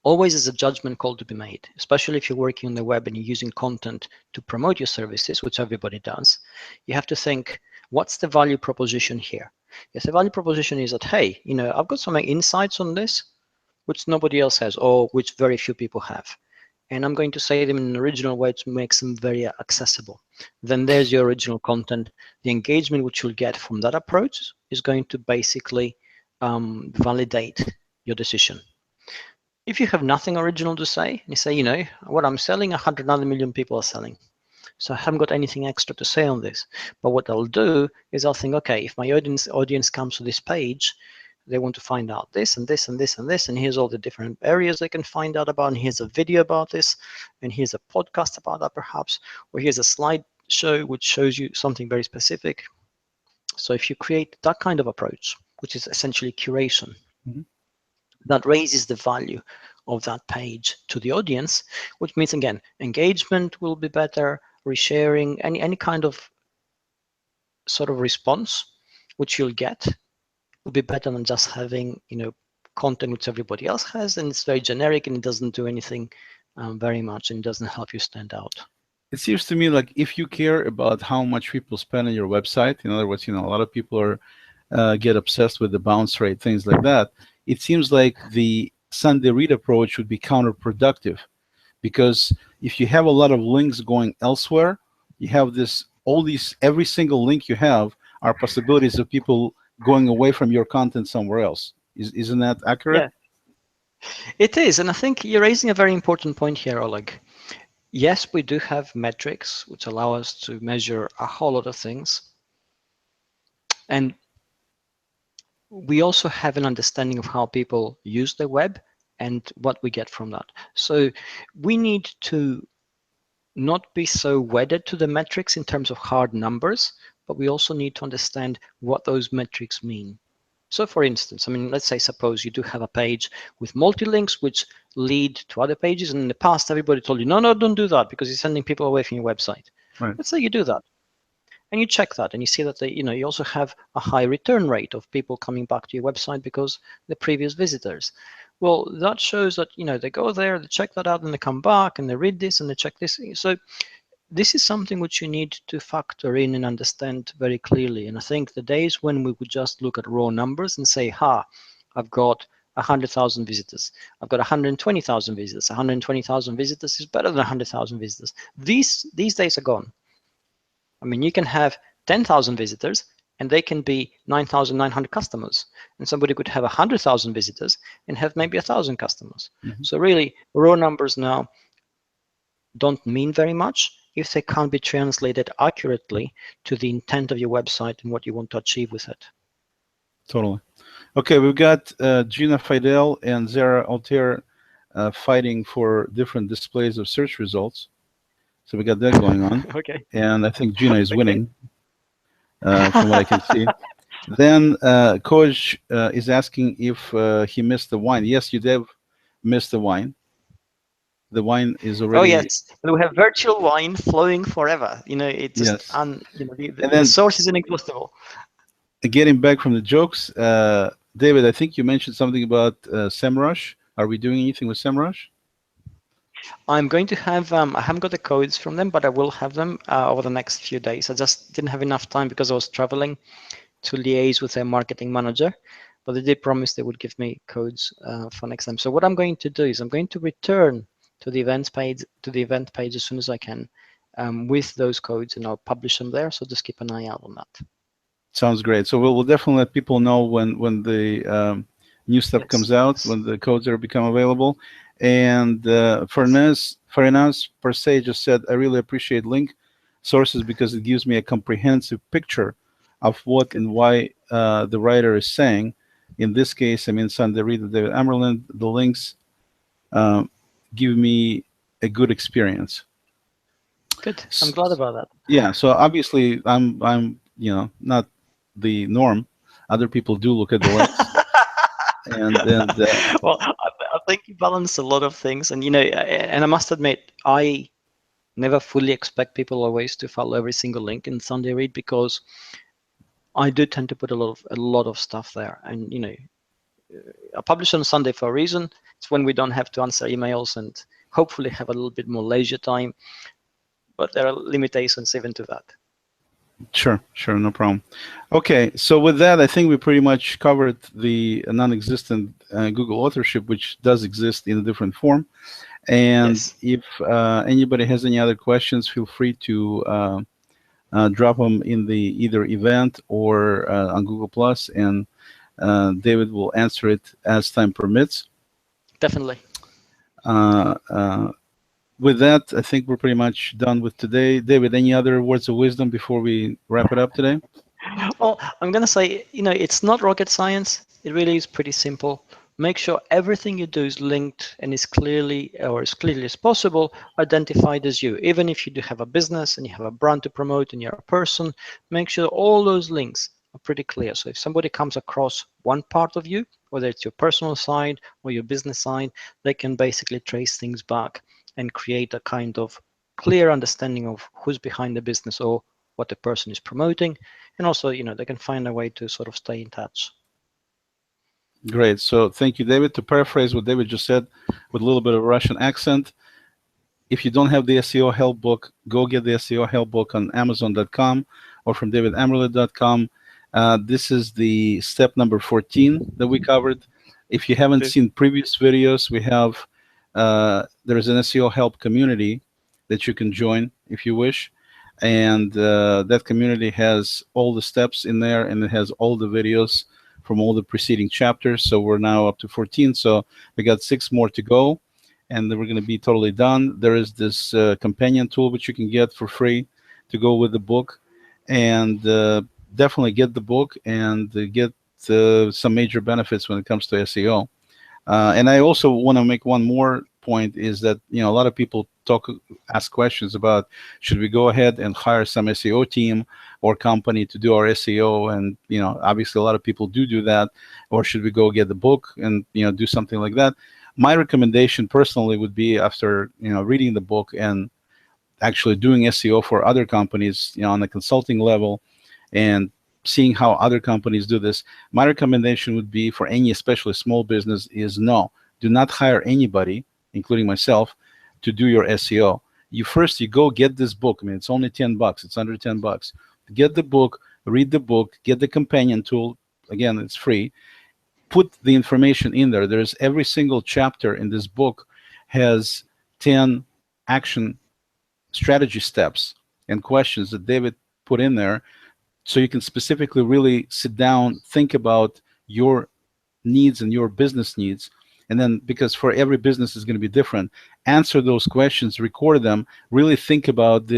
Speaker 2: Always is a judgment call to be made, especially if you're working on the web and you're using content to promote your services, which everybody does. You have to think, what's the value proposition here? Yes, the value proposition is that, hey, I've got some insights on this which nobody else has, or which very few people have, and I'm going to say them in an original way to make them very accessible. Then there's your original content. The engagement which you'll get from that approach is going to basically validate your decision. If you have nothing original to say, and you say, you know, what I'm selling, 100 million people are selling. So I haven't got anything extra to say on this. But what I'll do is I'll think, okay, if my audience comes to this page, they want to find out this and this and this and this, and here's all the different areas they can find out about, and here's a video about this, and here's a podcast about that perhaps, or here's a slideshow which shows you something very specific. So if you create that kind of approach, which is essentially curation, that raises the value of that page to the audience, which means, again, engagement will be better, resharing, any kind of sort of response which you'll get will be better than just having, you know, content which everybody else has, and it's very generic and it doesn't do anything very much, and doesn't help you stand out.
Speaker 1: It seems to me like if you care about how much people spend on your website, in other words, you know, a lot of people are get obsessed with the bounce rate, things like that. It seems like the Sunday read approach would be counterproductive, because if you have a lot of links going elsewhere, you have every single link you have are possibilities of people going away from your content somewhere else. Isn't that accurate?
Speaker 2: Yeah, it is. And I think you're raising a very important point here, Oleg. Yes, we do have metrics which allow us to measure a whole lot of things. And we also have an understanding of how people use the web and what we get from that. So we need to not be so wedded to the metrics in terms of hard numbers, but we also need to understand what those metrics mean. So for instance, I mean, let's say, suppose you do have a page with multi-links which lead to other pages, and in the past everybody told you, no, don't do that because you're sending people away from your website.
Speaker 1: Right.
Speaker 2: Let's say you do that, and you check that, and you see that you also have a high return rate of people coming back to your website because the previous visitors. Well, that shows that they go there, they check that out, and they come back and they read this and they check this. So this is something which you need to factor in and understand very clearly. And I think the days when we would just look at raw numbers and say, I've got 100,000 visitors, I've got 120,000 visitors, 120,000 visitors is better than 100,000 visitors. These days are gone. I mean, you can have 10,000 visitors and they can be 9,900 customers. And somebody could have 100,000 visitors and have maybe 1,000 customers. Mm-hmm. So really, raw numbers now don't mean very much if they can't be translated accurately to the intent of your website and what you want to achieve with it.
Speaker 1: Totally. Okay, we've got Gina Fidel and Zara Altair fighting for different displays of search results. So we got that going on.
Speaker 2: Okay.
Speaker 1: And I think Gina is winning from what I can see. Then Coach is asking if he missed the wine. Yes, you did miss the wine. The wine is already.
Speaker 2: Oh yes, we have virtual wine flowing forever. It's just the source is inexhaustible.
Speaker 1: Getting back from the jokes, David, I think you mentioned something about SEMrush. Are we doing anything with SEMrush?
Speaker 2: I'm going to have. I haven't got the codes from them, but I will have them over the next few days. I just didn't have enough time because I was traveling to liaise with their marketing manager. But they did promise they would give me codes for next time. So what I'm going to do is I'm going to return to the events page as soon as I can with those codes, and I'll publish them there. So just keep an eye out on that.
Speaker 1: Sounds great. So we'll definitely let people know when the new stuff comes out, when the codes are become available. And Fernaz per se just said, I really appreciate link sources because it gives me a comprehensive picture of what and why the writer is saying. In this case, I mean, Sunday Read, David Amerland, the links give me a good experience.
Speaker 2: Good. I'm glad about that.
Speaker 1: Yeah. So obviously, I'm not the norm. Other people do look at the links.
Speaker 2: Well, I think you balance a lot of things, and and I must admit, I never fully expect people always to follow every single link in Sunday Read because I do tend to put a lot of stuff there, and I publish on Sunday for a reason. It's when we don't have to answer emails and hopefully have a little bit more leisure time, but there are limitations even to that.
Speaker 1: Sure, no problem. Okay, so with that, I think we pretty much covered the non-existent Google Authorship, which does exist in a different form. And if anybody has any other questions, feel free to drop them in the either event or on Google+, and David will answer it as time permits.
Speaker 2: Definitely.
Speaker 1: With that, I think we're pretty much done with today. David, any other words of wisdom before we wrap it up today?
Speaker 2: Well, I'm going to say, it's not rocket science. It really is pretty simple. Make sure everything you do is linked and is clearly, or as clearly as possible, identified as you. Even if you do have a business and you have a brand to promote and you're a person, make sure all those links are pretty clear. So if somebody comes across one part of you, whether it's your personal side or your business side, they can basically trace things back and create a kind of clear understanding of who's behind the business or what the person is promoting. And also, they can find a way to sort of stay in touch.
Speaker 1: Great. So thank you, David. To paraphrase what David just said with a little bit of a Russian accent, if you don't have the SEO Help Book, go get the SEO Help Book on Amazon.com or from davidamerland.com. This is the step number 14 that we covered. If you haven't seen previous videos, we have there's an SEO Help community that you can join if you wish. And that community has all the steps in there, and it has all the videos from all the preceding chapters. So we're now up to 14. So we got 6 more to go, and then we're going to be totally done. There is this companion tool which you can get for free to go with the book. And definitely get the book and get some major benefits when it comes to SEO. And I also want to make one more point, is that a lot of people ask questions about, should we go ahead and hire some SEO team or company to do our SEO? And obviously a lot of people do that. Or should we go get the book and do something like that? My recommendation personally would be, after reading the book and actually doing SEO for other companies on a consulting level and seeing how other companies do this, my recommendation would be for any, especially small business, is no, do not hire anybody, including myself, to do your SEO. You go get this book. I mean, it's only $10. It's under $10. Get the book, read the book, get the companion tool. Again, it's free. Put the information in there. There's every single chapter in this book has 10 action strategy steps and questions that David put in there, so you can specifically really sit down, think about your needs and your business needs. And then, because for every business is going to be different, answer those questions, record them, really think about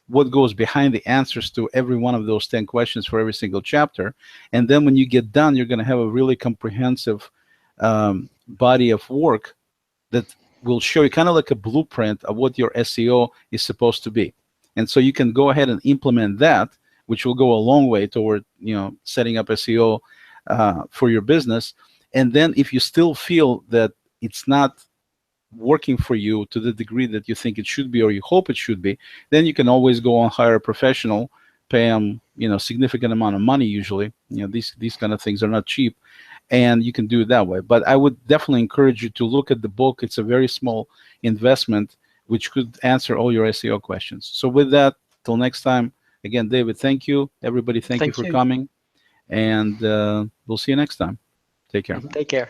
Speaker 1: what goes behind the answers to every one of those 10 questions for every single chapter. And then when you get done, you're going to have a really comprehensive body of work that will show you kind of like a blueprint of what your SEO is supposed to be. And so you can go ahead and implement that, which will go a long way toward setting up SEO for your business. And then if you still feel that it's not working for you to the degree that you think it should be or you hope it should be, then you can always go and hire a professional, pay them significant amount of money. Usually these kind of things are not cheap, and you can do it that way. But I would definitely encourage you to look at the book. It's a very small investment which could answer all your SEO questions. So with that, till next time, again, David, thank you. Everybody, thank you for coming. And we'll see you next time. Take care.
Speaker 2: Take care.